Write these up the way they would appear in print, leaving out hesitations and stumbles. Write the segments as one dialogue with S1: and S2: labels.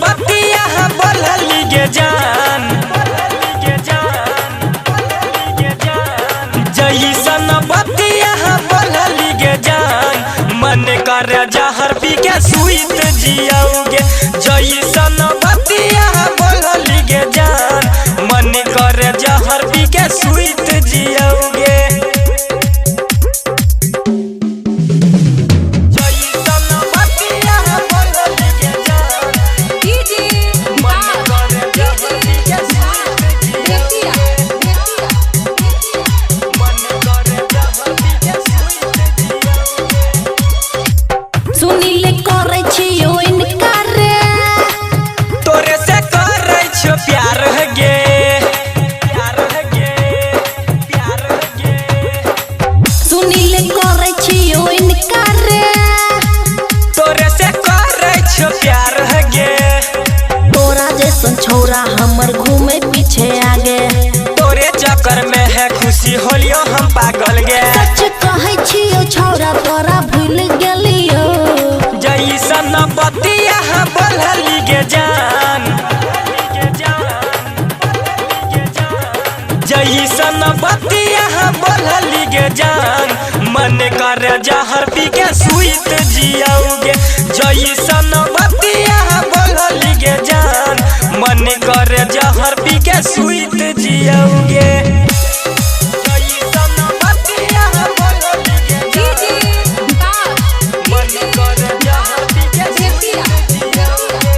S1: बतिया बोलली गे जान, जैसन बतिया बोलली गे जान, मन कर जहर पी के सुइत जियाओगे। जैसन बतिया बोलली गे जान, मन कर जहर पी के सुइत जियाओगे।
S2: छौरा हमर घूमे पीछे आगे,
S1: तोरे चक्कर में है खुशी होलियो हम पागल गे।
S2: सच कहै छियो छौरा तोरा भूल गेलियो।
S1: जैसन बतिया बोलली गे जान, जैसन बतिया बोलली गे जान, मन कर जहर पी के सुइत जियाओगे। जैसन बतिया बोलली गे जान, मन कर जहर पी के सुइत जियाओगे। जैसन बतिया बोलली गे जान, मन कर जहर पी के सुइत जियाओगे।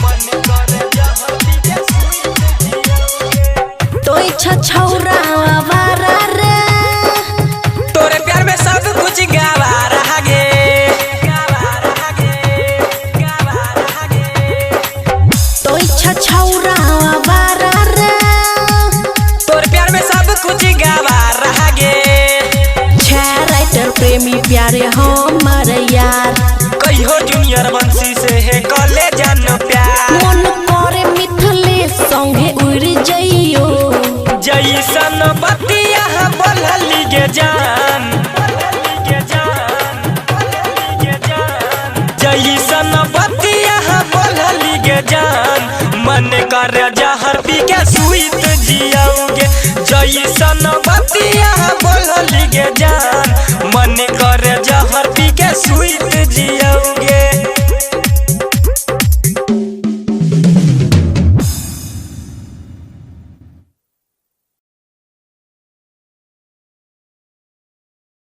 S1: मन कर जहर पी के सुइत जियाओगे।
S2: तो इच्छा छौरा आवारा रे,
S1: तोरे प्यार में सब कुछ गवारा गे।
S2: तो इच्छा छौरा आवारा रे,
S1: तोरे प्यार में सब कुछ गवारा गे।
S2: राइटर प्रेमी प्यारे हमर यार,
S1: कहियो जूनियर बंसी से है कले जान प्यार।
S2: मन करे मिथले संगे उड़ जइयो।
S1: जैसन बतिया बोलली गे जान, जैसन बतिया बोलली गे जान, मन कर जहर पी के सुइत जियाओगे। जैसन बतिया बोलली गे जान, मन कर जहर पी के सुइत जियाओगे।